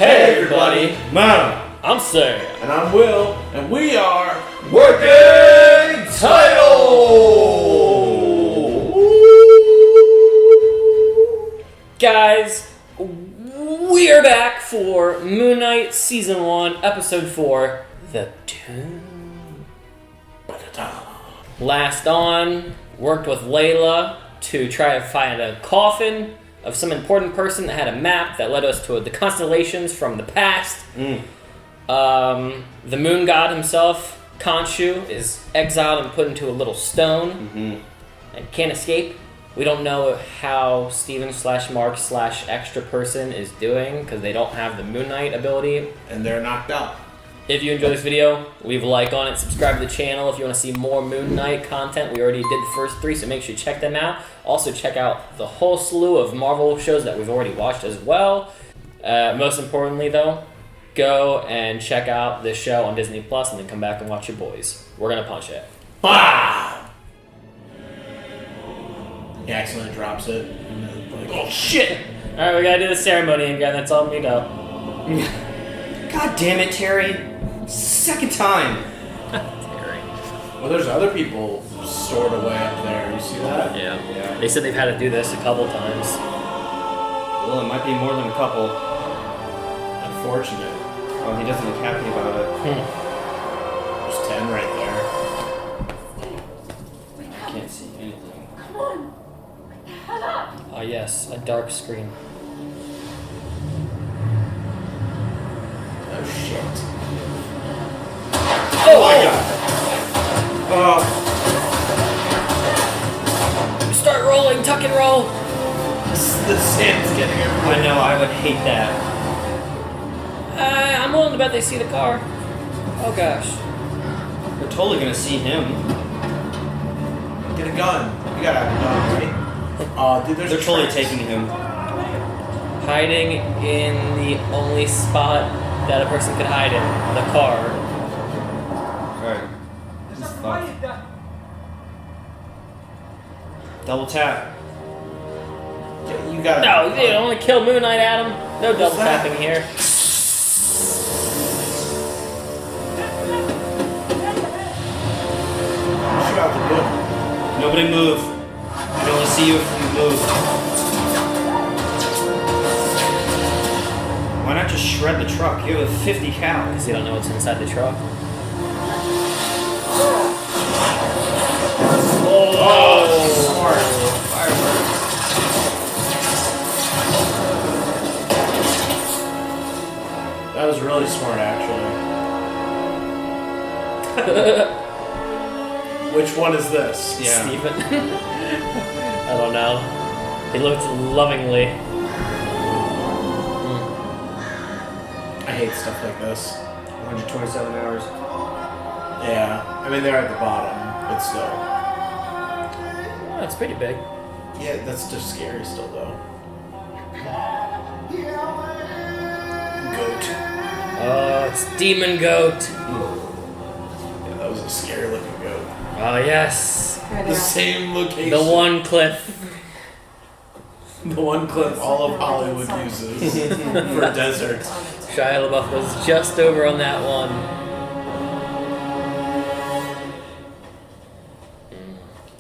Hey everybody, Man, I'm Sam. and I'm Will, and we are Working Title! Guys, we're back for MoonKnight Season 1, Episode 4, The Tomb. Last on, worked with Layla to try to find a coffin of some important person that had a map that led us to the constellations from the past. The moon god himself, Khonshu, is exiled and put into a little stone and can't escape. We don't know how Steven/Mark/extra person is doing because they don't have the MoonKnight ability. And they're knocked out. If you enjoyed this video, leave a like on it, subscribe to the channel if you want to see more MoonKnight content. We already did the first 3, so make sure you check them out. Also, check out the whole slew of Marvel shows that we've already watched as well. Most importantly, though, go and check out this show on Disney Plus, and then come back and watch your boys. We're gonna punch it. Bah! He accidentally drops it. And then like, oh shit! Alright, we gotta do the ceremony again. That's all we know. God damn it, Terry. Second time. Terry. Well, there's other people stored away up there. You see that? Yeah. Yeah. They said they've had to do this a couple times. Well, it might be more than a couple. Unfortunate. Oh, he doesn't look happy about it. There's 10 right there. I can't see anything. Come on! Wake the hell up! Oh yes, a dark screen. Oh shit. Oh my god! Oh, Start rolling, tuck and roll! The sand's getting everywhere. I know, I would hate that. I'm willing to bet they see the car. Oh gosh. They're totally gonna see him. Get a gun. You gotta have a gun, right? Oh, dude, there's They're totally tracks. taking him. Hiding in the only spot that a person could hide in, the car. Alright. This is fucked. Double tap. Yeah, you gotta. No, you don't want to kill MoonKnight, Adam. No double that? tapping here. Shoot out the door. Nobody move. I can only see you if you move. Why not just shred the truck? You have a 50 cal. Because you don't know what's inside the truck. Oh, smart. That was really smart, actually. Which one is this? Yeah. Steven. I don't know. He looked lovingly. I hate stuff like this. 127 hours. Yeah, I mean they're at the bottom, but still. Oh, it's pretty big. Yeah, that's just scary still, though. Goat. Oh, it's Demon Goat. Yeah, that was a scary looking goat. Oh, yes. The same location. The one cliff. The one clip all of Hollywood uses for deserts. Shia LaBeouf was just over on that one.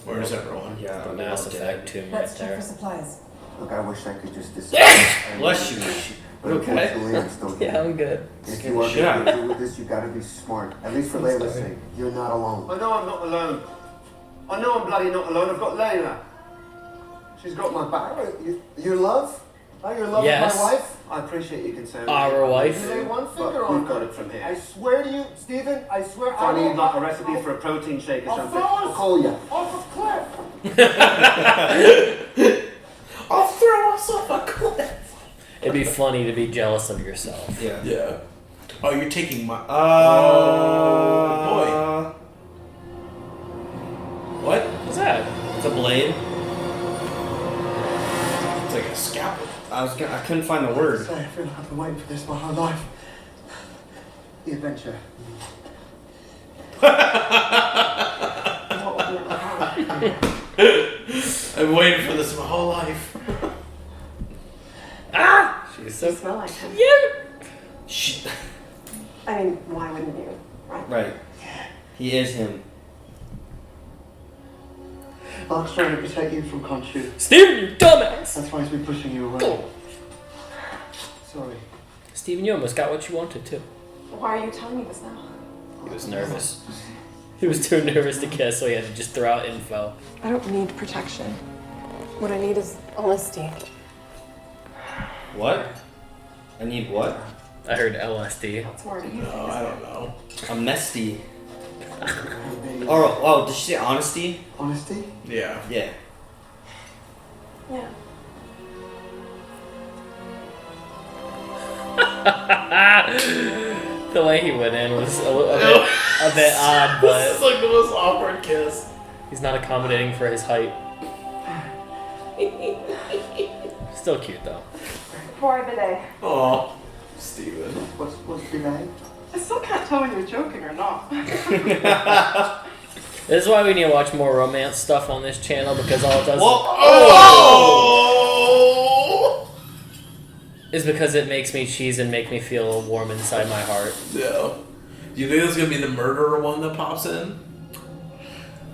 Where's everyone? Yeah, The Mass Effect tomb right Let's check there. for supplies. Look, I wish I could just disappear. Bless you. But unfortunately, I'm still here. Yeah, I'm good. If you want to Yeah. get through with this, you gotta be smart. At least for Layla's sake. You're not alone. I know I'm not alone. I know I'm bloody not alone. I've got Layla. She's got my back. Your love? Oh, your love Yes. of my wife? I appreciate you concern. Our wife. You lay one But finger on we've got her. it from I here. swear to you, Stephen, I swear I need like a recipe for a protein shake or I'll something. throw I'll us call you. off a cliff. I'll throw us off a cliff. It'd be funny to be jealous of yourself. Yeah. Yeah. Oh, you're taking my. Oh, What? What's that? It's a blade. It's like a scalpel. I couldn't find the word. I feel like I've been waiting for this my whole life. The adventure. I've been waiting for this my whole life. Ah! She's so smell like him. cute. I mean, why wouldn't you? Right? Right. He is him. Mark's trying to protect you from Khonshu. Steven, you dumbass! That's why he's been pushing you away. Oh. Sorry. Steven, you almost got what you wanted to. Why are you telling me this now? He was nervous. He was too nervous to kiss, so he had to just throw out info. I don't need protection. What I need is honesty. What? I need what? I heard LSD. That's more than No, I don't know. A mesty. Oh, did she say honesty? Honesty? Yeah. Yeah. Yeah. The way he went in was a bit odd, This is but like the most awkward kiss. he's not accommodating for his height. Still cute though. Pour the day. Aw, Steven. What's your name? I still can't tell when you're joking or not. This is why we need to watch more romance stuff on this channel, because all it does is because it makes me cheese and make me feel warm inside my heart. Yeah. Do you think it's gonna be the murderer one that pops in?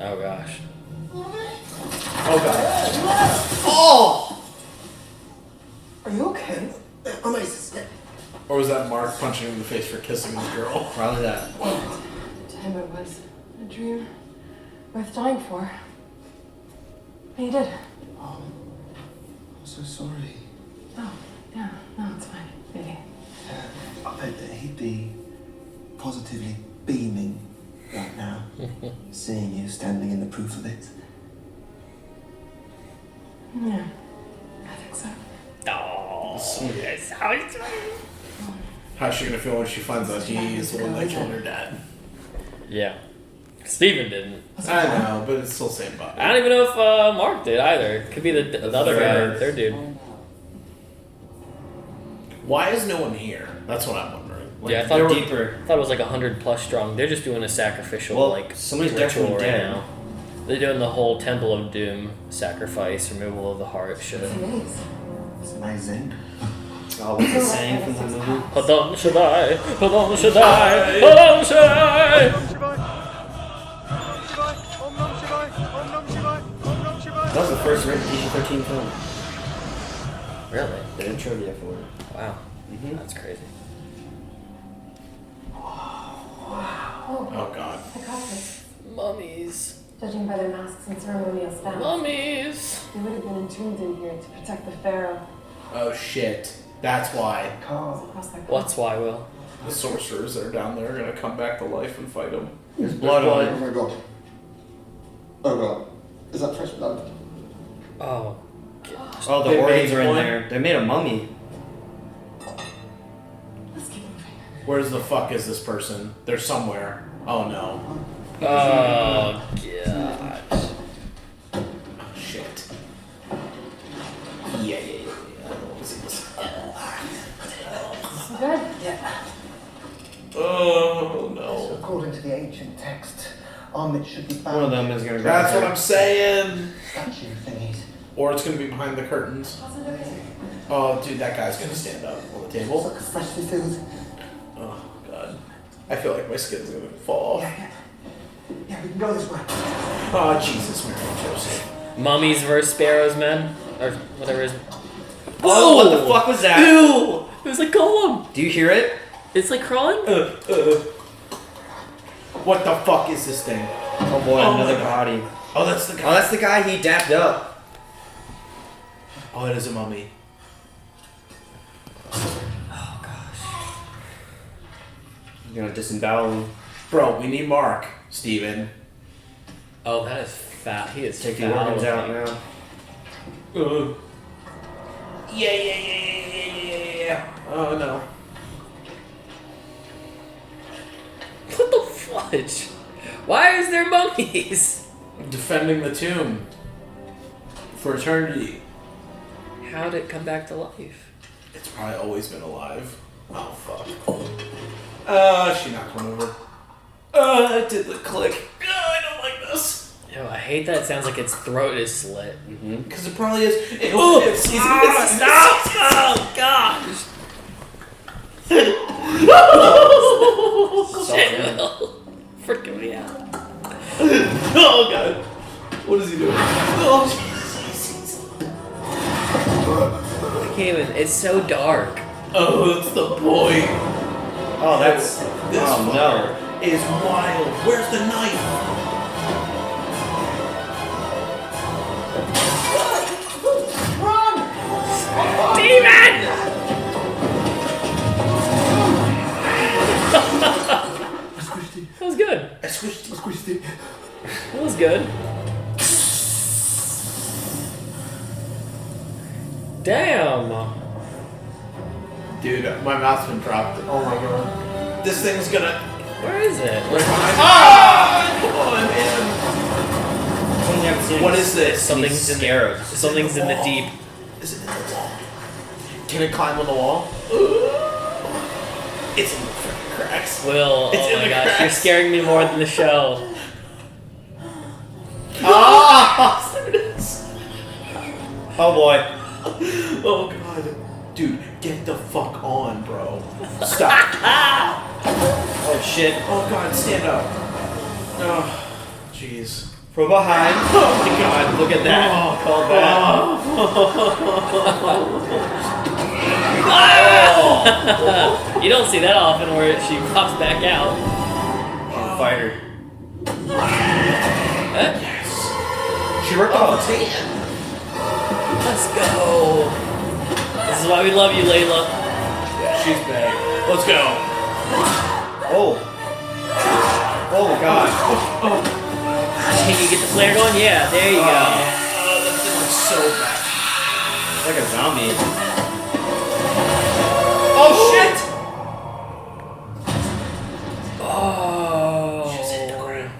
Oh gosh. Oh god. Oh! Are you okay? Or was that Mark punching him in the face for kissing the girl? Probably that. To him it was a dream worth dying for. And he did. Oh, I'm so sorry. Oh, yeah. No, it's fine. Really. I bet that he'd be positively beaming right now, seeing you standing in the proof of it. Yeah. I think so. Oh, yes. How is it? How's she gonna feel when she finds out he's the one that killed her dad? Yeah. Steven didn't. I know, but it's still same body. I don't even know if Mark did either. Could be the other guy, third dude. Why is no one here? That's what I'm wondering. Like, Yeah, I they thought were deep- deeper. I thought it was like 100 plus strong. They're just doing a sacrificial Well, like somebody's ritual definitely right dead. now. They're doing the whole Temple of Doom sacrifice, removal of the heart shit. Amazing. It's amazing. Oh, what's the saying from the movie? Padam Shaddai, Padam Shaddai, Padam Shaddai. That was the first rated PG-13 film. Really? They did trivia for it. Wow. Mm-hmm. That's crazy. Oh god. I got this. Mummies. Judging by their masks and ceremonial stance, Mummies. they would have been entombed in here to protect the pharaoh. Oh shit. That's why. Carl. Across their What's why, Will? The sorcerers that are down there are gonna come back to life and fight him. There's blood on Oh it. my god. Oh god. Is that fresh blood? Oh. Oh, the They organs made are in one. there. They made a mummy. Let's keep moving. Where's the fuck is this person? They're somewhere. Oh no. Oh, God. Oh, shit. Yeah. I don't want to see this. Good? Yeah. Oh no. According to the ancient text, Amit should be One of them is gonna grab That's her. what I'm saying. statue thingies. Or it's gonna be behind the curtains. Oh, dude, that guy's gonna stand up on the table. Look, freshly filled. Oh god. I feel like my skin's gonna fall off. Yeah, we can go this way. Oh, Jesus, Mary and Joseph. Mummies versus Sparrows, men? Or whatever it is. Oh, what the fuck was that? Ew! It was like Golem. Do you hear it? It's like crawling? What the fuck is this thing? Oh boy, Oh another my body. Oh, that's the Oh, guy. that's the guy he dapped up. Oh, it is a mummy. You're gonna disembowel him. Bro, we need Mark, Steven. Oh, that is fat. He is Take the foul organs out looking. now. Yeah. Oh no. What the fudge? Why is there mummies? Defending the tomb for eternity. How'd it come back to life? It's probably always been alive. Oh fuck. She knocked one over. It did the click. I don't like this. Yo, I hate that. It sounds like its throat is slit. Because it probably is. Oh, It's stop! Oh, gosh! Shit, Will. Freaking me out. Oh god. What is he doing? Oh, I can't even. It's so dark. oh, that's the point. Oh, that's. This Oh no. is wild. Where's the knife? Demon! That was good. I squished it. That was good. Damn. Dude, my mouth's been dropped. Oh my god. This thing's gonna. Where is it? Where's Ah! Come on, man. What is this? Something's in scarabs. Something's in the deep. Is it in the wall? Can it climb on the wall? It's in the freaking cracks. Will, It's oh in my the gosh, you're cracks. scaring me more than the show. Ah! There it is. Oh boy. Oh god. Dude, get the fuck on, bro. Stop. Oh shit. Oh god, stand up. Oh, jeez. From behind. Oh my god. Look at that. Oh, Call that. You don't see that often where she pops back out. Fight her. Yes. She ripped off a tape. Let's go. This is why we love you, Layla. She's back. Let's go. Oh. Oh god. Can you get the flare going? Yeah, there you go. That thing looks so bad. It's like a zombie. Oh shit! Oh. She's hit the ground.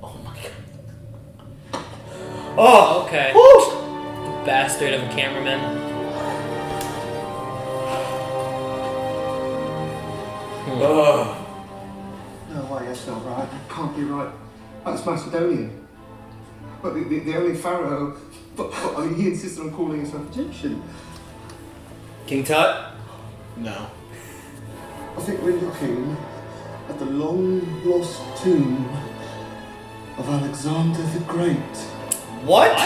Oh my god. Oh. Okay. Woo! Bastard of a cameraman. Oh. No way, that's not right. That can't be right. That's Macedonian. But the only pharaoh. But he insisted on calling himself Egyptian. King Tut? No. I think we're looking at the long-lost tomb of Alexander the Great. What?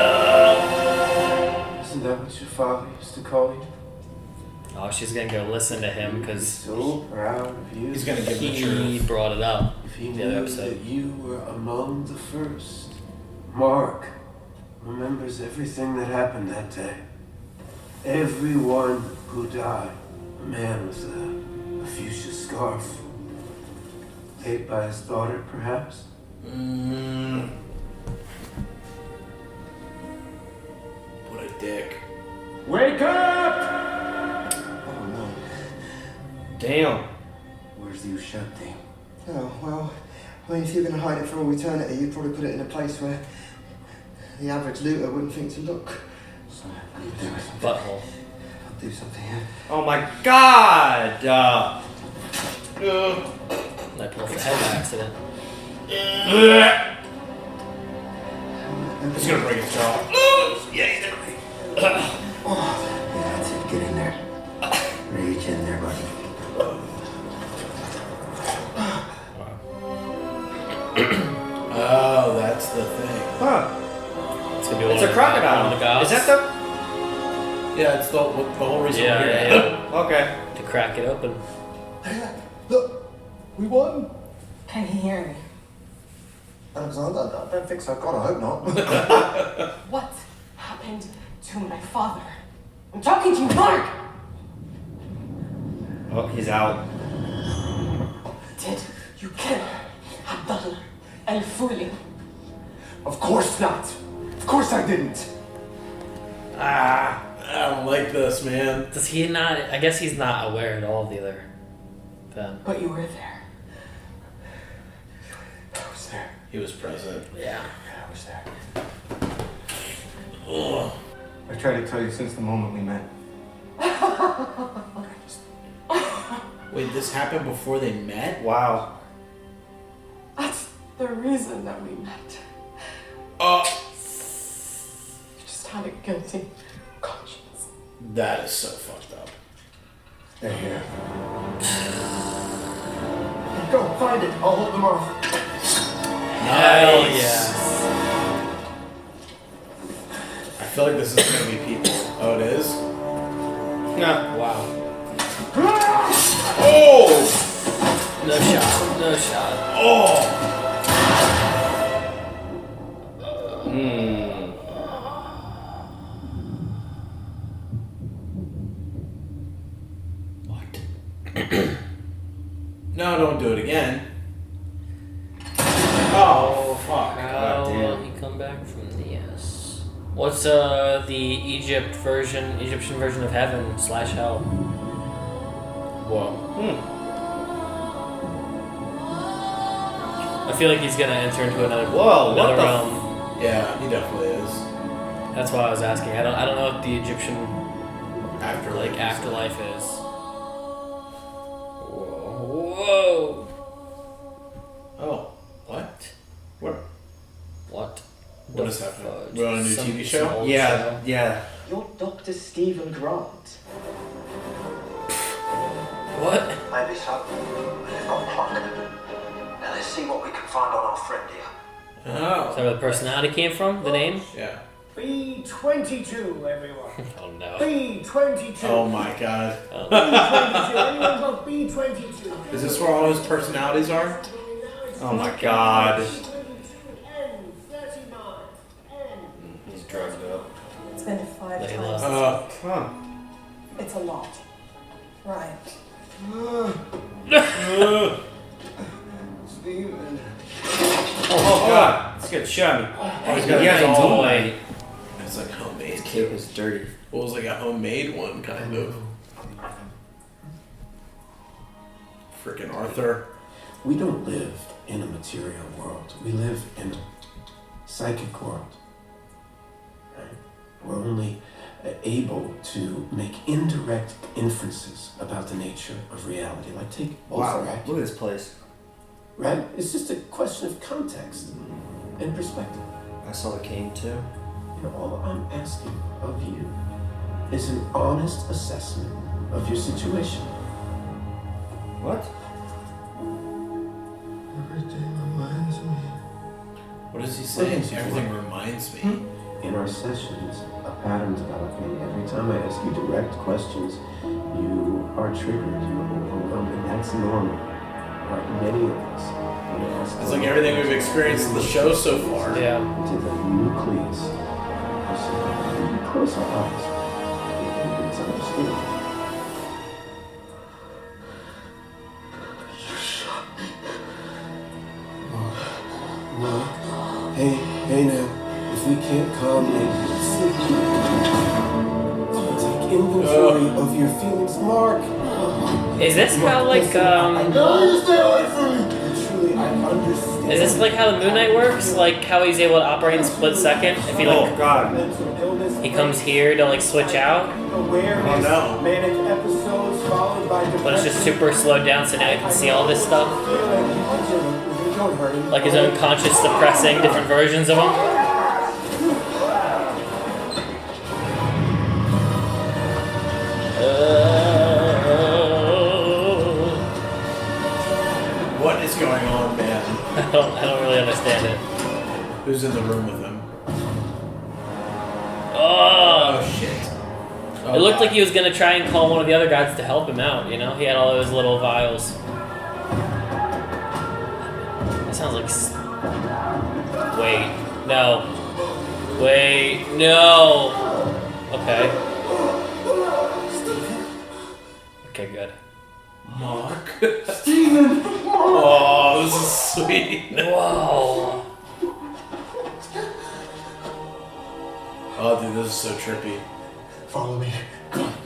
Yeah. Isn't that what your father used to call you? Oh, she's gonna go listen to him because So proud of you. He's gonna give the he truth. brought it up. If he the other knew episode. that you were among the first. Mark remembers everything that happened that day. Everyone who died. A man with a fuchsia scarf. Paid by his daughter, perhaps? What a dick. Wake up! Oh no. Damn. Where's the Ushabti? Oh, well, I mean, if you're going to hide it for all eternity, you'd probably put it in a place where the average looter wouldn't think to look. So, what are you doing? Butthole. I'll do something here. Oh my god. I pulled off the head by accident. He's gonna break his jaw. Yeah, he's gonna break. Oh, yeah, that's it. Get in there. Reach in there, buddy. Oh, that's the thing. Huh. It's gonna be It's a one crocodile. of the gods. Is that the? Yeah, it's the whole reason Yeah, we're here. yeah. Okay. To crack it open. Look, we won. Can he hear me? Alexander, I don't think so. God, I hope not. What happened to my father? I'm talking to you, Mark! Oh, he's out. Did you kill Abdullah al-Fuli? Of course not! Of course I didn't! I don't like this, man. Does he not? I guess he's not aware at all either. Then. But you were there. I was there. He was present. Yeah. I was there. Ugh. I tried to tell you since the moment we met. Wait, this happened before they met? Wow. That's the reason that we met. Oh. Just just had a guilty conscience. That is so fucked up. They're here. Go, find it. I'll hold them off. Hell Nice. yeah. I feel like this is gonna be people. Oh, it is? No. Wow. Oh! No shot. No shot. Oh! What? No, don't do it again. Oh, fuck. How damn. will he come back from this? What's the Egyptian version of heaven / hell? Whoa. I feel like he's gonna enter into another Whoa, what another the realm. Yeah, he definitely is. That's why I was asking. I don't know what the Egyptian Afterlife. afterlife is. Whoa. Oh, what? What? What the is happening? fudge? We're on a new Some- TV some show? old Yeah, yeah. You're Dr. Stephen Grant. What? Maybe so. But they've got a clock. Now let's see what we can find on our friend here. Is that where the personality came from? The name? Yeah. B22, everyone. Oh no. B22. Oh my god. B22. Anyone got B22? Is this where all his personalities are? Oh my god. B22, N39, He's drugged up. It's been 5 Layla. times. Huh. It's a lot. Right. Stephen. Oh god. It's good. Show me. Oh, he's got Yeah, his it's own. Moonlight. It's like homemade. His cape is dirty. Well, it was like a homemade one, kind of. Freaking Arthur. We don't live in a material world. We live in a psychic world. Right? We're only able to make indirect inferences about the nature of reality. Like take Wow. right? Look at this place. Right? It's just a question of context and perspective. I saw the king too. You know, all I'm asking of you is an honest assessment of your situation. What? Everything reminds me. What does he say? What? Everything reminds me. In our sessions, a pattern developing. Every time I ask you direct questions, you are triggered, you're overwhelmed, and that's normal. Like many of us. When I ask It's like everything we've experienced in the show so far. Yeah. to the nucleus. When you close our eyes, it's understood. No. Hey now. If we can't calmly take inventory of your feelings, Mark. Is this how like No, stay away from me. Truly, I understand. is this like how the MoonKnight works? Like how he's able to operate in split second? If he like Oh god. Mental illness, he comes here to like switch out, awareness, Oh, no. manic episodes followed by but it's just super slowed down, so now he can see all this stuff. Don't hurt him. Like his unconscious suppressing different versions of him. What is going on, man? I don't really understand it. Who's in the room with him? Oh! Oh shit. It looked like he was gonna try and call one of the other guys to help him out, you know? He had all those little vials. That sounds like... Wait. No. Wait. No! Okay. Okay, good. Mark. Steven! Oh, this is sweet. Whoa. Oh, dude, this is so trippy. Follow me.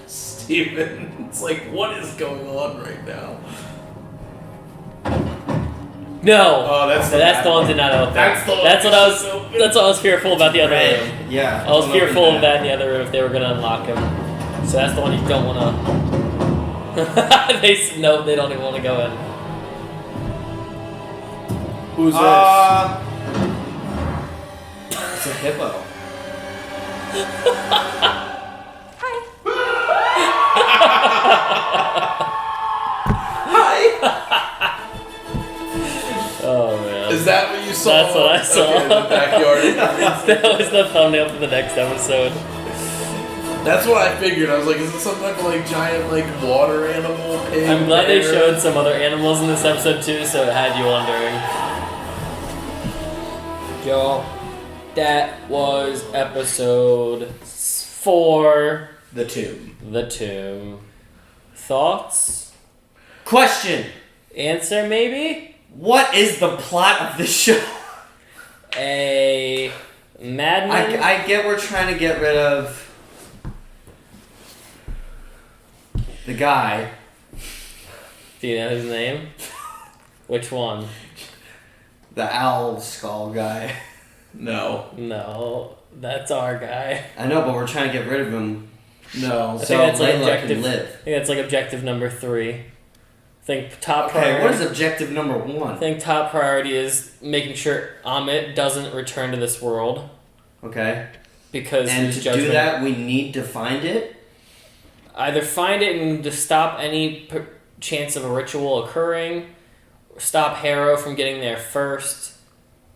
Steven. It's like, what is going on right now? No! Oh, that's the that's bad the one one. did not open. That's the one That's what I was. so good. That's what I was fearful about the other room. Yeah. I was don't open fearful of that in the other room if they were gonna unlock him. So that's the one you don't wanna. No, they don't even want to go in. Who's It's a hippo. Oh man. Is that what you saw? That's what I saw. Okay, in the backyard. That was the thumbnail for the next episode. That's what I figured. I was like, is it some type of like giant like water animal pig? I'm glad they bear? showed some other animals in this episode too, so it had you wondering. Y'all, that was episode 4. The tomb. The Tomb. Thoughts? Question. Answer maybe? What is the plot of this show? A madman? I get we're trying to get rid of the guy. Do you know his name? Which one? The owl skull guy. No. No, that's our guy. I know, but we're trying to get rid of him. No. I So think that's like Layla objective. can live. I think that's like objective number 3. I think top Okay, priority. what is objective number 1? I think top priority is making sure Amit doesn't return to this world Okay. because And his to judgment. do that, we need to find it. Either find it and to stop any chance of a ritual occurring, or stop Harrow from getting there first.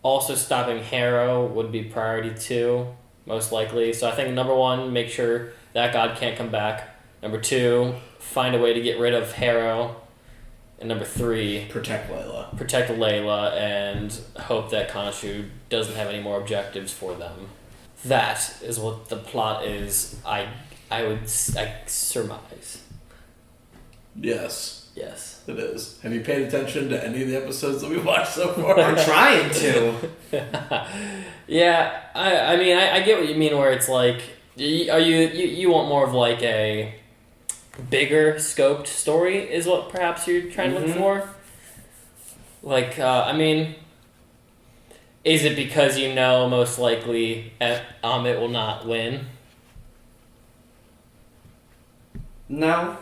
Also, stopping Harrow would be priority 2, most likely. So I think number 1, make sure that god can't come back. Number 2, find a way to get rid of Harrow. And number 3, Protect Layla. protect Layla and hope that Khonshu doesn't have any more objectives for them. That is what the plot is. I surmise. Yes, Yes. it is. Have you paid attention to any of the episodes that we watched so far? I'm trying to. Yeah, I mean I get what you mean where it's like you want more of like a bigger scoped story is what perhaps you're trying to look for. Like I mean, is it because you know most likely Amit will not win? No.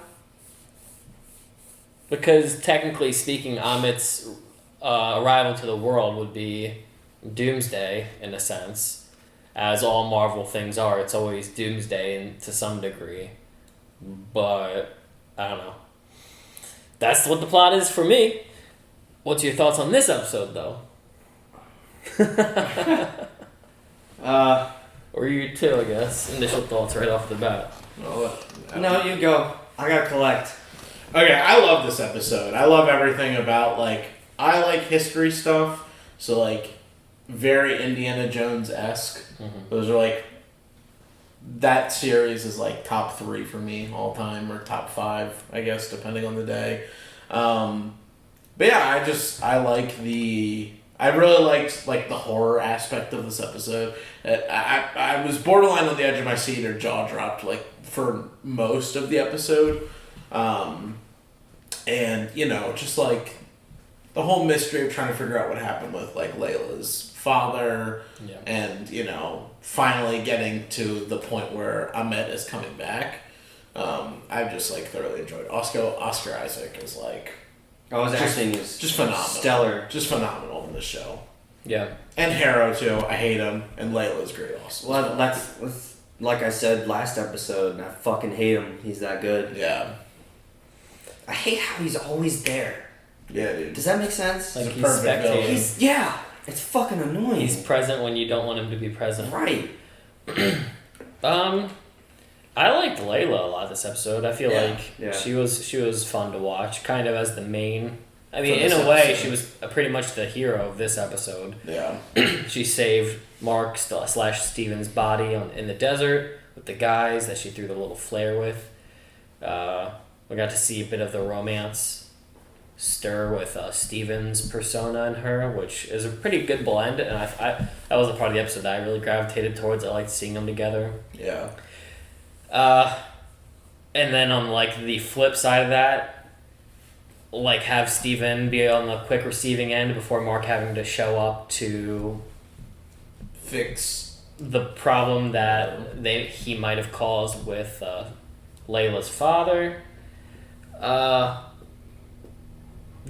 Because technically speaking, Amit's arrival to the world would be doomsday in a sense, as all Marvel things are. It's always doomsday to some degree, but I don't know. That's what the plot is for me. What's your thoughts on this episode, though? Or you too, I guess. Initial thoughts right off the bat. No, you go. I gotta collect. Okay, I love this episode. I love everything about, like, I like history stuff, so, like, very Indiana Jones-esque. Those are, like, that series is, like, top 3 for me all time, or top 5, I guess, depending on the day. But yeah, I really liked, like, the horror aspect of this episode. I was borderline on the edge of my seat or jaw dropped, like, for most of the episode. And, you know, just, like, the whole mystery of trying to figure out what happened with, like, Layla's father. Yeah. And, you know, finally getting to the point where Ahmed is coming back. I've just, like, thoroughly enjoyed it. Oscar Isaac is, like... Oh, his acting is just phenomenal. Stellar. Just phenomenal in this show. Yeah. And Harrow, too. I hate him. And Layla's great also. Well, that's like I said last episode, and I fucking hate him. He's that good. Yeah. I hate how he's always there. Yeah, dude. Does that make sense? Like He's a he's perfect villain. spectating. Yeah. It's fucking annoying. He's present when you don't want him to be present. right. I liked Layla a lot this episode. I feel like Yeah. she was fun to watch, kind of as the main. I mean, For in this a way, episode. she was pretty much the hero of this episode. Yeah. She saved Mark / Steven's body in the desert with the guys that she threw the little flare with. We got to see a bit of the romance stir with Steven's persona in her, which is a pretty good blend, and I that was a part of the episode that I really gravitated towards. I liked seeing them together. Yeah. And then on like the flip side of that, like have Steven be on the quick receiving end before Mark having to show up to Fix. the problem that he might have caused with Layla's father.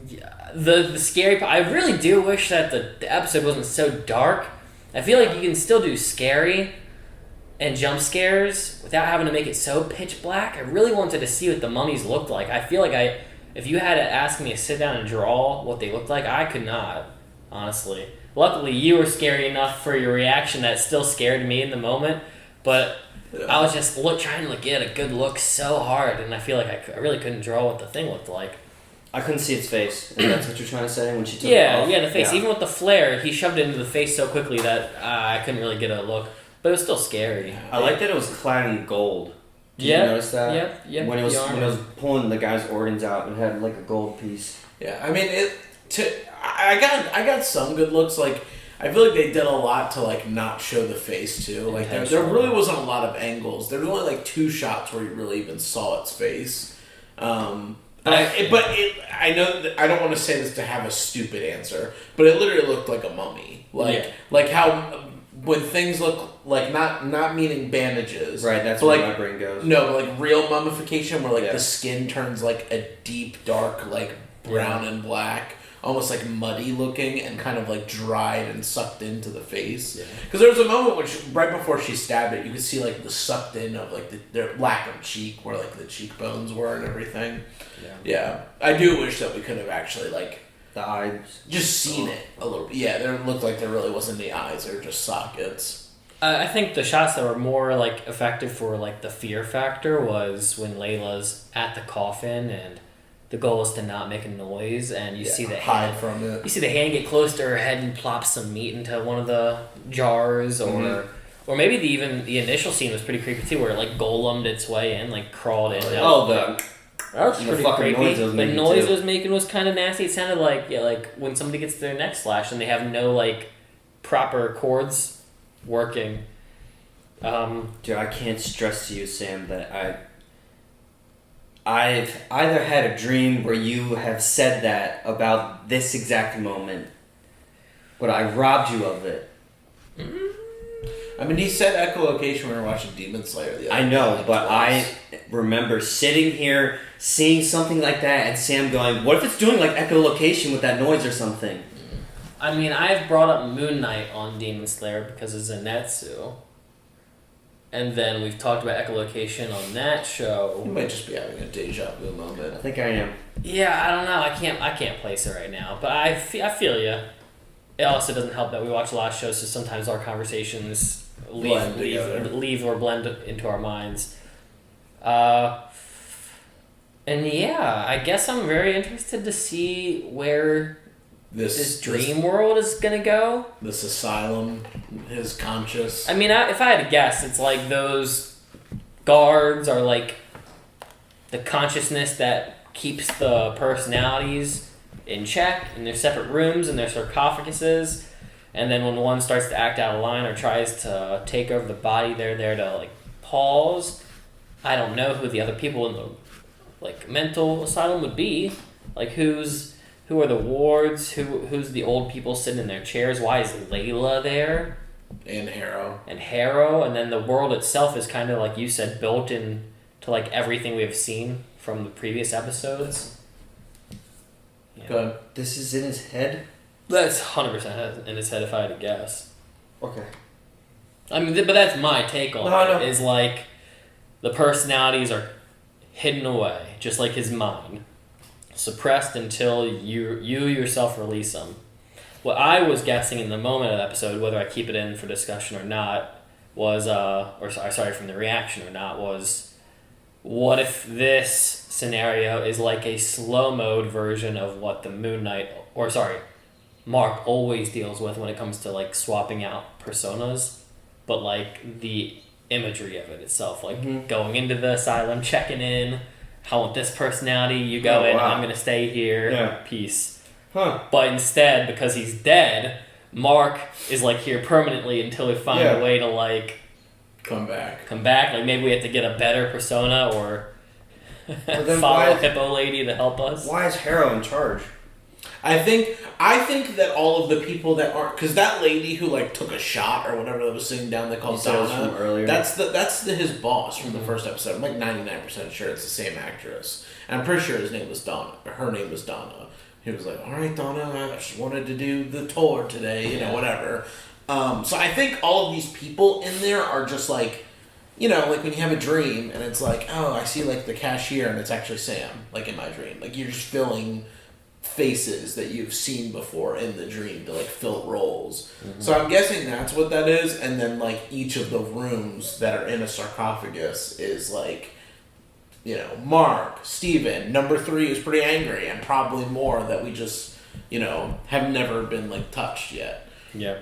Yeah, the scary part. I really do wish that the episode wasn't so dark. I feel like you can still do scary, and jump scares without having to make it so pitch black. I really wanted to see what the mummies looked like. I feel like if you had to ask me to sit down and draw what they looked like, I could not, honestly. Luckily, you were scary enough for your reaction that still scared me in the moment, but I was just trying to get a good look so hard, and I feel like I really couldn't draw what the thing looked like. I couldn't see its face. And that's what you're trying to say when she took it off? Yeah, the face. Yeah. Even with the flare, he shoved it into the face so quickly that I couldn't really get a look. But it was still scary. I like that it was clad in gold. Did you notice that? Yep. When it was pulling the guy's organs out, it had like a gold piece. Yeah, I mean I got some good looks. Like I feel like they did a lot to like not show the face too. Like there really wasn't a lot of angles. There was only like 2 shots where you really even saw its face. I know that I don't want to say this to have a stupid answer, but it literally looked like a mummy. Like how when things look like not meaning bandages. Right, that's where my brain goes. No, but like real mummification where like the skin turns like a deep dark like brown and black, almost like muddy looking and kind of like dried and sucked into the face. Because there was a moment which right before she stabbed it, you could see like the sucked in of like the lack of cheek where like the cheekbones were and everything. Yeah, I do wish that we could have actually like the eyes just seen it a little bit. Yeah, there looked like there really wasn't the eyes; they were just sockets. I think the shots that were more like effective for like the fear factor was when Layla's at the coffin and the goal is to not make a noise, and you see the hand from it. You see the hand get close to her head and plop some meat into one of the jars, or maybe the initial scene was pretty creepy too, where it like golemed its way in, like crawled in. That was pretty creepy. The noise it was making was kind of nasty. It sounded like when somebody gets their neck slashed and they have no like proper chords working. Dude, I can't stress to you, Sam, that I've either had a dream where you have said that about this exact moment, but I robbed you of it. I mean, he said echolocation when we were watching Demon Slayer the other I know, but I remember sitting here, seeing something like that, and Sam going, what if it's doing like echolocation with that noise or something? I mean, I've brought up MoonKnight on Demon Slayer because of Zenitsu. And then we've talked about echolocation on that show. You might just be having a deja vu moment. I think I am. Yeah, I don't know. I can't place it right now, but I feel you. It also doesn't help that we watch a lot of shows, so sometimes our conversations leave or blend into our minds. And yeah, I guess I'm very interested to see where this dream world is gonna go. This asylum, his conscious. I mean, if I had to guess, it's like those guards are like the consciousness that keeps the personalities in check in their separate rooms and their sarcophaguses, and then when one starts to act out of line or tries to take over the body, they're there to like pause. I don't know who the other people in the like mental asylum would be. Like who are the wards? Who's the old people sitting in their chairs? Why is Layla there? And Harrow. And then the world itself is kind of like you said, built in to like everything we've seen from the previous episodes. Yeah. Good. This is in his head? That's 100% in his head if I had to guess. Okay. I mean, but that's my take on it. Is like the personalities are hidden away, just like his mind. Suppressed until you yourself release them. What I was guessing in the moment of the episode, whether I keep it in for discussion or not, was from the reaction or not, was what if this scenario is like a slow mode version of what the Mark always deals with when it comes to like swapping out personas, but like the imagery of it itself, like going into the asylum, checking in. I want this personality, you go in, I'm going to stay here, peace. Huh. But instead, because he's dead, Mark is like here permanently until we find a way to like... Come back. Like maybe we have to get a better persona or follow Hippo Lady to help us. Why is Harrow in charge? I think that all of the people that aren't, because that lady who like took a shot or whatever that was sitting down, they called Donna. From earlier. That's his boss from the first episode. I'm like 99% sure it's the same actress, and I'm pretty sure his name was Donna. Or her name was Donna. He was like, "All right, Donna, I just wanted to do the tour today, whatever." So I think all of these people in there are just like, you know, like when you have a dream and it's like, oh, I see like the cashier and it's actually Sam, like in my dream. Like you're just filling faces that you've seen before in the dream to like fill roles. So I'm guessing that's what that is. And then like each of the rooms that are in a sarcophagus is like, you know, Mark, Steven, number 3 is pretty angry, and probably more that we just, you know, have never been like touched yet. Yeah.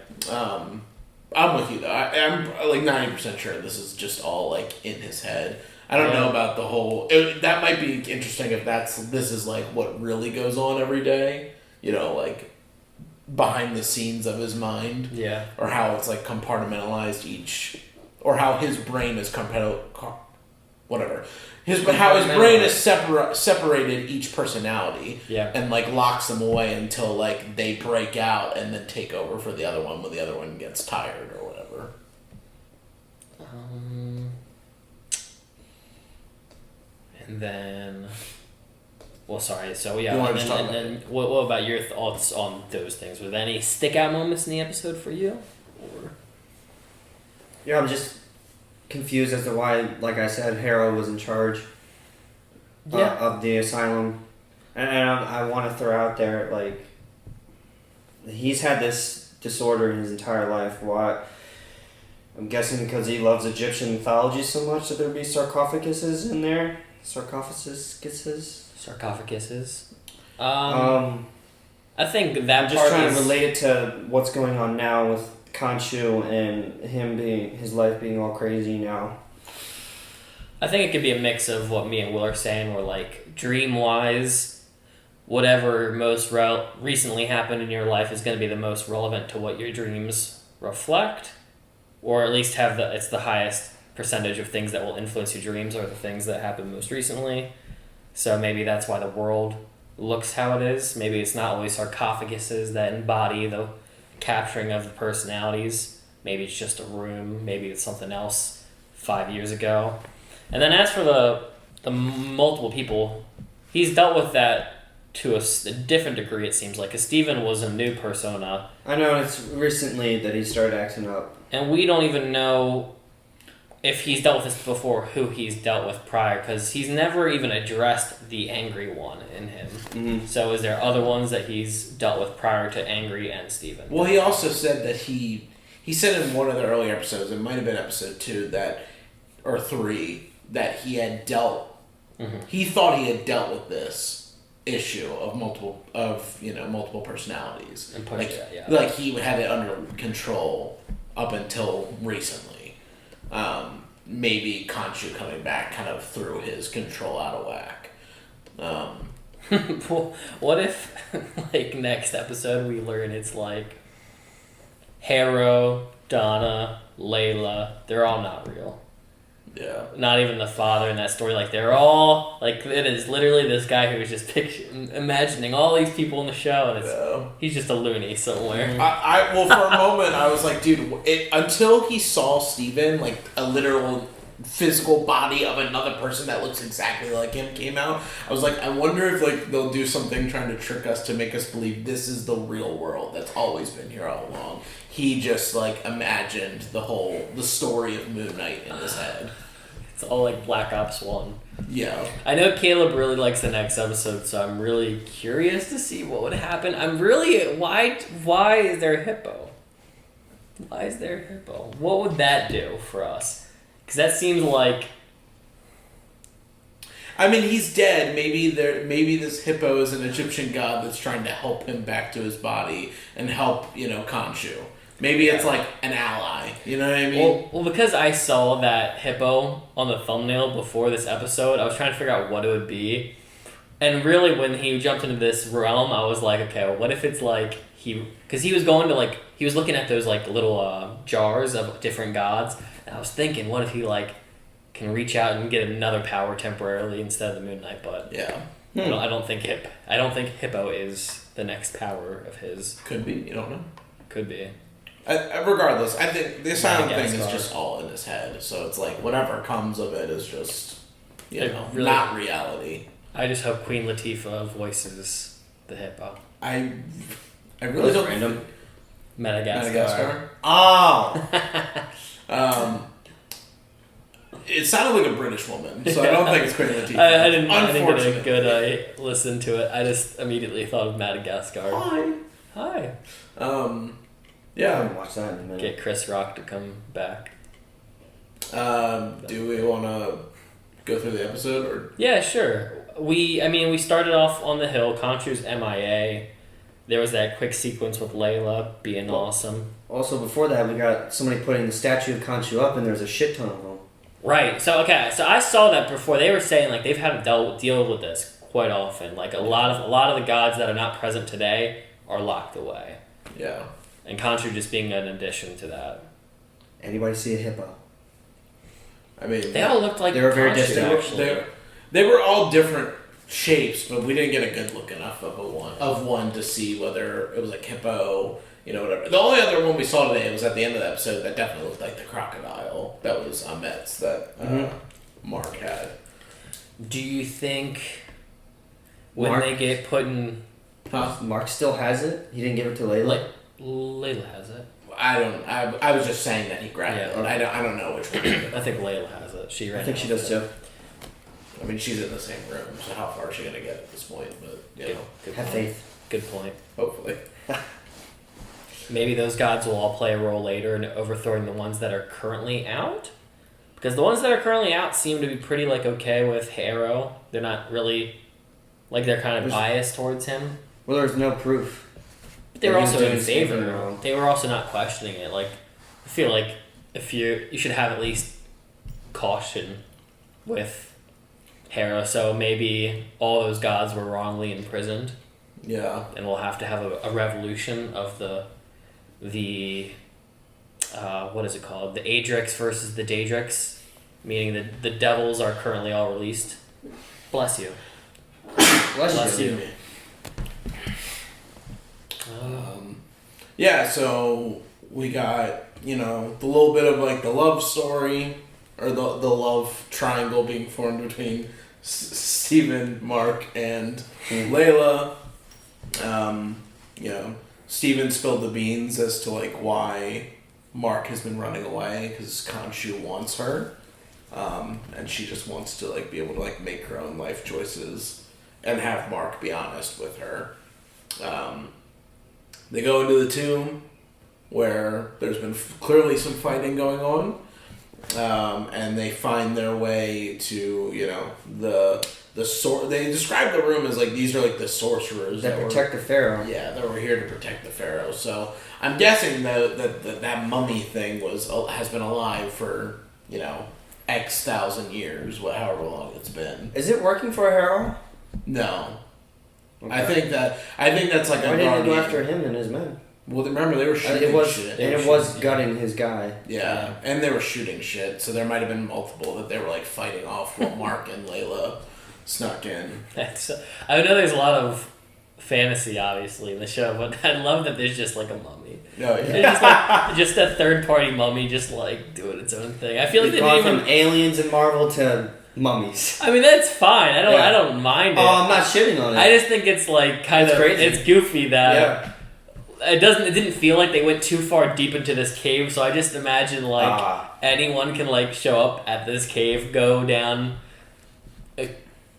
I'm with you though. I'm like 90% sure this is just all like in his head. I don't know about the whole. That might be interesting if this is like what really goes on every day. You know, like behind the scenes of his mind. Yeah. Or how it's like compartmentalized each, or how his brain is whatever. How his brain is separated each personality. Yeah. And like locks them away until like they break out and then take over for the other one when the other one gets tired or whatever. And then, well, sorry. So yeah, You wanna and just talk about then what about your thoughts on those things? Were there any stick out moments in the episode for you? Or Yeah, I'm just confused as to why, like I said, Harrow was in charge of the asylum. And I want to throw out there, like, he's had this disorder his entire life. Why? I'm guessing because he loves Egyptian mythology so much that there'd be sarcophaguses in there. Sarcophaguses. I think that I'm just part trying is to relate it to what's going on now with Khonshu and his life being all crazy now. I think it could be a mix of what me and Will are saying, where like dream-wise, whatever most recently happened in your life is going to be the most relevant to what your dreams reflect, or at least it's the highest percentage of things that will influence your dreams are the things that happened most recently. So maybe that's why the world looks how it is. Maybe it's not always sarcophaguses that embody the capturing of the personalities. Maybe it's just a room. Maybe it's something else 5 years ago. And then as for the multiple people, he's dealt with that to a different degree, it seems like. Because Steven was a new persona. I know it's recently that he started acting up. And we don't even know if he's dealt with this before, who he's dealt with prior, because he's never even addressed the angry one in him. Mm-hmm. So is there other ones that he's dealt with prior to Angry and Steven? Well, he also said that he said in one of the early episodes, it might have been episode 2 or 3, that he had dealt. Mm-hmm. He thought he had dealt with this issue of multiple personalities. And like he had it under control up until recently. Maybe Khonshu coming back kind of threw his control out of whack. Well, what if, like, next episode we learn it's like Harrow, Donna, Layla, they're all not real. Yeah. Not even the father in that story. Like, they're all, like, it is literally this guy who's just imagining all these people in the show, and he's just a loony somewhere. Well, for a moment, I was like, dude, until he saw Steven, like, a literal physical body of another person that looks exactly like him came out, I was like, I wonder if, like, they'll do something trying to trick us to make us believe this is the real world that's always been here all along. He just, like, imagined the story of MoonKnight in his head. It's all like Black Ops 1. Yeah. I know Caleb really likes the next episode, so I'm really curious to see what would happen. Why is there a hippo? Why is there a hippo? What would that do for us? Because that seems like... I mean, he's dead. Maybe this hippo is an Egyptian god that's trying to help him back to his body and help, Khonshu. Maybe it's like an ally. You know what I mean? Well, because I saw that hippo on the thumbnail before this episode, I was trying to figure out what it would be. And really, when he jumped into this realm, I was like, okay, well, what if it's like because he was going to like, he was looking at those like little jars of different gods, and I was thinking, what if he like can reach out and get another power temporarily instead of the MoonKnight? But yeah, I don't think hippo is the next power of his. Could be. You don't know. Could be. Regardless, I think the asylum thing is just all in his head. So it's like whatever comes of it is just, really, not reality. I just hope Queen Latifah voices the hippo. I really don't. Random. Madagascar. Oh! It sounded like a British woman, so I don't think it's Queen Latifah. I didn't get a good listen to it. I just immediately thought of Madagascar. Hi. I Yeah. haven't watched that in a minute. Get Chris Rock to come back. Do we want to go through the episode, or? Yeah, sure. We started off on the hill. Khonshu's MIA. There was that quick sequence with Layla being awesome. Also, before that, we got somebody putting the statue of Khonshu up, and there's a shit ton of them. Right. So I saw that before. They were saying like they've had to deal with this quite often. Like a lot of the gods that are not present today are locked away. Yeah. And Khonshu just being an addition to that. Anybody see a hippo? I mean, They all looked like they were very Khonshu, distant. actually. They were all different shapes, but we didn't get a good look enough of one to see whether it was like hippo, whatever. The only other one we saw today was at the end of the episode that definitely looked like the crocodile. That was Ahmet's that Mark had. Do you think when Mark? they get put in... Huh? Mark still has it? He didn't give it to Layla? Like, Layla has it. I was just saying that he grabbed it. okay. I don't know which one. I think Layla has it. She ran I think she off does with too. it. I mean, she's in the same room, so how far is she gonna get at this point? But Good Have point. faith. Good point. hopefully. Maybe those gods will all play a role later in overthrowing the ones that are currently out? Because the ones that are currently out seem to be pretty, okay with Harrow. They're not really... they're kind of biased towards him. Well, there's no proof. But they were That he's also in doing something favor. wrong. They were also not questioning it. I feel like if you should have at least caution with Harrow. So maybe all those gods were wrongly imprisoned. Yeah. And we'll have to have a revolution of the what is it called? The Adrix versus the Daedrix, meaning the devils are currently all released. Bless you. Bless you. Yeah, so we got, the little bit of the love story, or the love triangle being formed between Steven, Mark, and Layla. Steven spilled the beans as to why Mark has been running away, because Khonshu wants her. And she just wants to be able to make her own life choices and have Mark be honest with her. They go into the tomb where there's been clearly some fighting going on, and they find their way to the they describe the room as these are the sorcerers That protect the pharaoh. Yeah, that were here to protect the pharaoh. So I'm guessing that mummy thing has been alive for X thousand years, however long it's been. Is it working for Harrow? No. Okay. I think that's Why didn't you go after him and his men? Well, remember they were shooting shit. It was gutting his guy. Yeah, and they were shooting shit, so there might have been multiple that they were fighting off while Mark and Layla snuck in. I know there's a lot of fantasy, obviously, in the show, but I love that there's just a mummy. Oh, yeah. Just a third-party mummy just doing its own thing. I feel like We've they gone didn't from even... aliens in Marvel to mummies. I mean, that's fine. I Yeah. don't mind it. Oh, I'm not shitting on it. I just think it's It's crazy. it's goofy that Yeah. it didn't feel like they went too far deep into this cave, so I just imagine anyone can show up at this cave, go down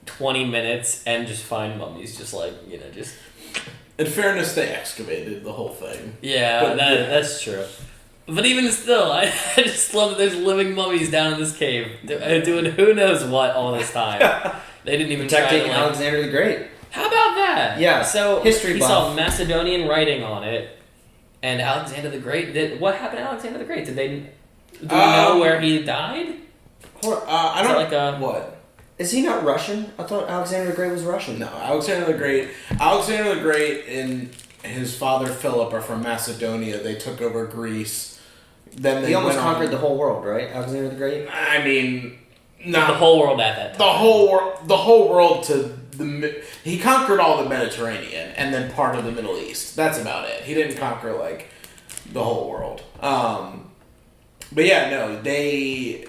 20 minutes and just find mummies, just just... In fairness, they excavated the whole thing. Yeah, But that's true. But even still, I just love that there's living mummies down in this cave doing who knows what all this time. They didn't even Protecting try to, Alexander the Great. How about that? Yeah, So history he buff. saw Macedonian writing on it, and Alexander the Great. What happened to Alexander the Great? Do we know where he died? I Is don't that what. Is he not Russian? I thought Alexander the Great was Russian. No, Alexander the Great and his father Philip are from Macedonia. They took over Greece. Then He almost conquered the whole world, right? Alexander the Great? I mean, The whole world at that time. the whole world to he conquered all the Mediterranean and then part of the Middle East. That's about it. He didn't conquer the whole world. But yeah, no, they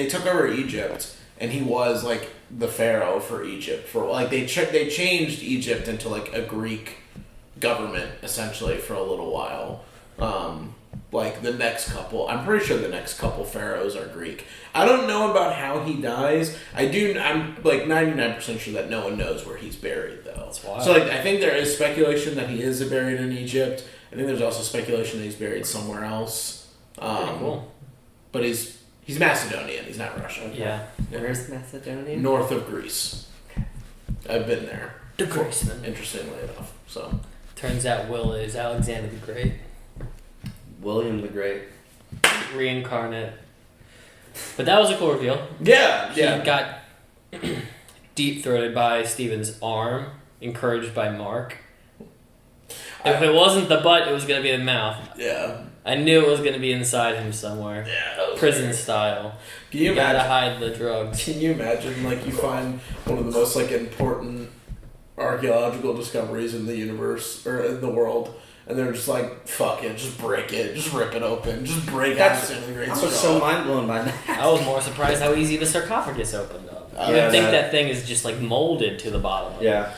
took over Egypt, and he was the pharaoh for Egypt for they changed Egypt into a Greek government essentially for a little while. Like the next couple, I'm pretty sure the next couple pharaohs are Greek. I don't know about how he dies. I'm like 99% sure that no one knows where he's buried though. That's wild. So like I think there is speculation that he is buried in Egypt. I think there's also speculation that he's buried somewhere else. Pretty cool. But he's Macedonian. He's not Russian. Yeah. Where's Macedonia? North of Greece. I've been there. The Greaseman. Interestingly enough. So Turns out Will is Alexander the Great. William the Great. Reincarnate. But that was a cool reveal. yeah, He yeah. got deep-throated by Steven's arm, encouraged by Mark. If it wasn't the butt, it was going to be the mouth. Yeah. I knew it was going to be inside him somewhere. Yeah, that was Prison weird. style. Can you gotta imagine? hide the drugs. Can you imagine, like, you find one of the most, like, important archaeological discoveries in the universe, or in the world, and they're just like, fuck it, just break it, just rip it open, just break out the Great I was Skull. so mind blown by that. I was more surprised how easy the sarcophagus opened up. Oh, You yeah, would think that- that thing is just like molded to the bottom. Of it. Yeah.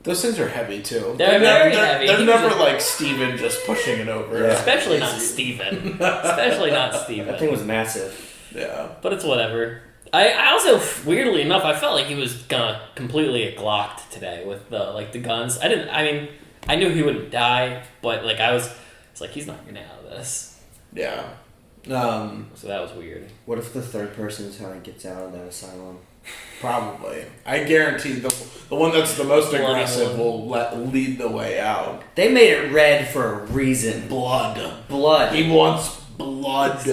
Those things are heavy, too. They're very heavy. They're He never, was a- like, Steven just pushing it over. Yeah. Especially not Steven. Especially not That Steven. thing was massive. Yeah. But it's whatever. I also, weirdly enough, I felt like he was gonna completely get glocked today with the guns. I knew he wouldn't die, but like it's like he's not getting out of this. Yeah. So that was weird. What if the third person is how he gets out of that asylum? Probably. I guarantee the one that's the most Bloody aggressive one. will lead the way out. They made it red for a reason. Blood. Blood. He wants blood.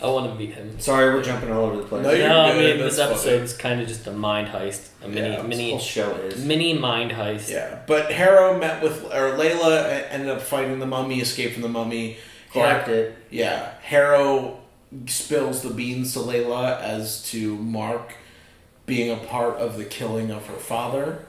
I want to beat him. Sorry, we're jumping all over the place. No, you're No, I good, mean this that's episode's kind of just a mind heist, a Yeah, This whole show is. mini mind heist. Yeah, but Harrow Layla ended up fighting the mummy, escaped from the mummy. Cracked it. Yeah, Harrow spills the beans to Layla as to Mark being a part of the killing of her father.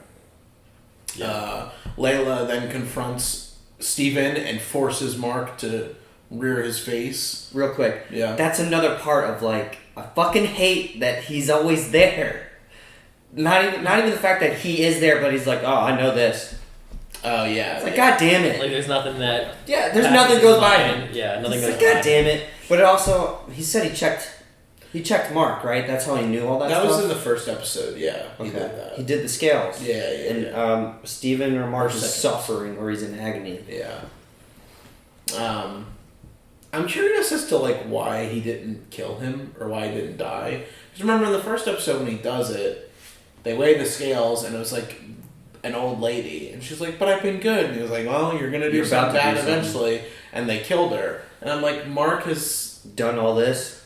Layla then confronts Steven and forces Mark to rear his face. Real quick. Yeah. That's another part of like I fucking hate that he's always there. Not even the fact that he is there, but he's like, oh, I know this. Oh yeah. It's like, god damn it. Like there's nothing that. Yeah, there's passes nothing his goes by mind. him. Yeah, nothing It's goes like, by. god damn it. But it also, he said he checked Mark, right? That's how he knew all that That stuff? was in the first episode. Yeah, he Okay. did that. He did the scales. Yeah, And Steven or Mark is Second. suffering or he's in agony. Yeah. I'm curious as to like why he didn't kill him or why he didn't die. Because remember in the first episode when he does it, they weigh the scales and it was like an old lady and she's like, "But I've been good." And he was like, "Well, you're gonna do You're about something to do bad something." eventually," and they killed her. And I'm like, Mark has Done all this.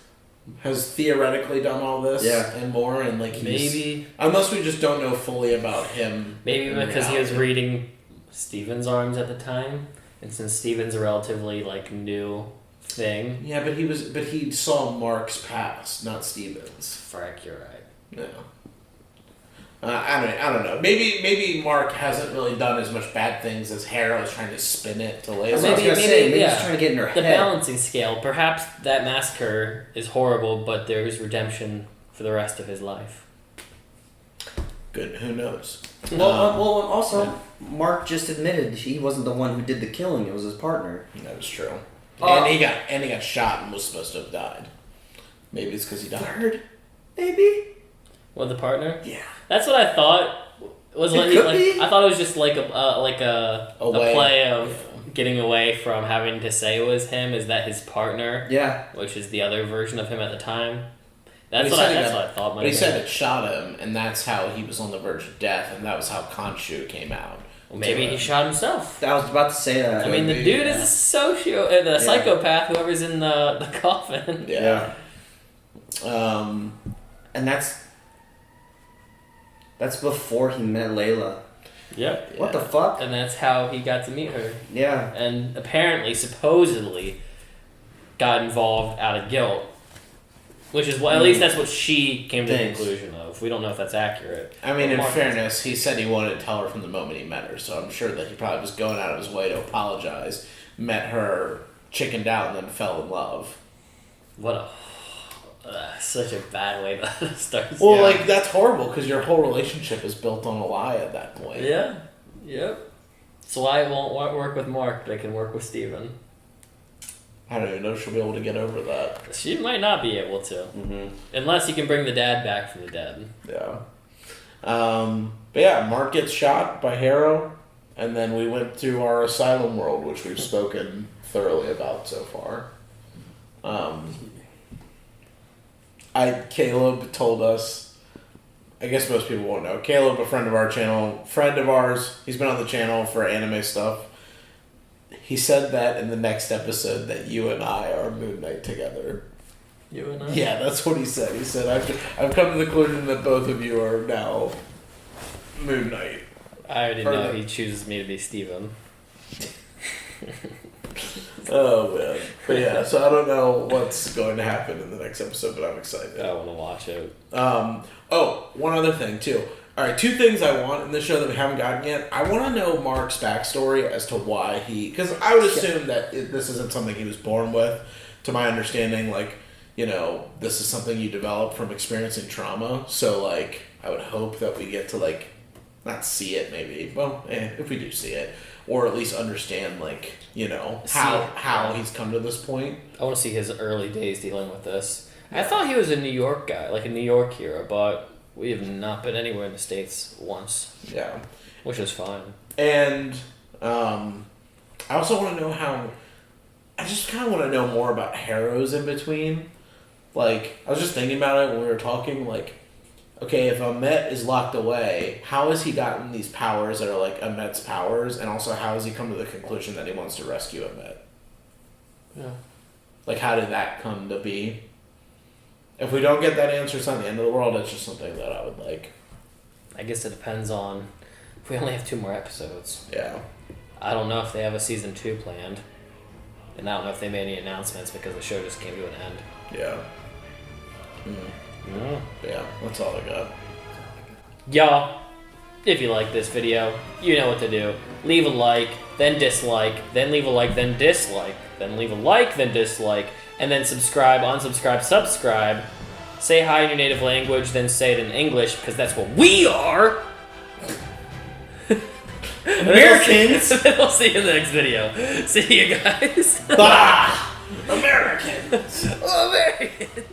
theoretically done all this Yeah. and more, and like he's, Maybe unless we just don't know fully about him. in because he was reality. reading Steven's arms at the time, and since Steven's a relatively like new thing. Yeah, but he saw Mark's past, not Steven's. Frack, you're right. No. I don't know. Maybe Mark hasn't really done as much bad things as Harrow's trying to spin it to That's Layla. what I was gonna say. Maybe yeah. he's trying to get in her The head. balancing scale. Perhaps that massacre is horrible, but there is redemption for the rest of his life. Good. Who knows? Well, also, Mark just admitted he wasn't the one who did the killing. It was his partner. That is true. And he got shot and was supposed to have died. Maybe it's because he died. Third, maybe. What, the partner? Yeah. That's what I thought. Was It like, could like be. I thought it was just like a way. play of getting away from having to say it was him. Is that his partner? Yeah. Which is the other version of him at the time. But That's he what said he that's got- what I thought. But he said it shot him, and that's how he was on the verge of death, and that was how Khonshu came out. Well, maybe to he him. shot himself. I was about to say that. I mean, the Maybe, dude yeah. is the psychopath. Whoever's in the coffin. Yeah. And that's before he met Layla. Yep. What the fuck? And that's how he got to meet her. Yeah. And apparently, supposedly, got involved out of guilt. Which is at least that's what she came to the Thanks. conclusion of. We don't know if that's accurate. I mean, But in Mark- fairness, he said he wanted to tell her from the moment he met her, so I'm sure that he probably was going out of his way to apologize, met her, chickened out, and then fell in love. What a such a bad way to start. Well, Yeah. like, that's horrible, because your whole relationship is built on a lie at that point. Yeah. Yep. So why it won't work with Mark, they can work with Steven. I don't even know if she'll be able to get over that. She might not be able to. Mm-hmm. Unless you can bring the dad back from the dead. Yeah. But yeah, Mark gets shot by Harrow, and then we went to our asylum world, which we've spoken thoroughly about so far. Caleb told us, I guess most people won't know, Caleb, a friend of our channel, friend of ours, he's been on the channel for anime stuff. He said that in the next episode that you and I are MoonKnight together. You and I? Yeah, that's what he said. He said, I've come to the conclusion that both of you are now MoonKnight. I already know he chooses me to be Steven. Oh, man. But yeah, so I don't know what's going to happen in the next episode, but I'm excited. I want to watch it. One other thing, too. Alright, 2 things I want in the show that we haven't gotten yet. I want to know Mark's backstory as to why he... Because I would assume that this isn't something he was born with. To my understanding, this is something you develop from experiencing trauma. So, I would hope that we get to, not see it, maybe. Well, if we do see it. Or at least understand, how he's come to this point. I want to see his early days dealing with this. I thought he was a New York guy, like a New York hero, but we have not been anywhere in the States once. Yeah. Which is fine. And I also want to know how... I just kind of want to know more about Harrow's in between. I was just thinking about it when we were talking, okay, if Amet is locked away, how has he gotten these powers that are Amet's powers, and also how has he come to the conclusion that he wants to rescue Amet? Yeah. How did that come to be? If we don't get that answer, it's not the end of the world. It's just something that I would like. I guess it depends on if we only have 2 more episodes. Yeah. I don't know if they have a season 2 planned. And I don't know if they made any announcements because the show just came to an end. Yeah. Yeah, that's all I got. Y'all, if you like this video, you know what to do. Leave a like, then dislike, then leave a like, then dislike, then leave a like, then dislike, and then subscribe, unsubscribe, subscribe. Say hi in your native language, then say it in English, because that's what we are! Americans! We'll see you in the next video. See you guys. Bah! Americans! Americans!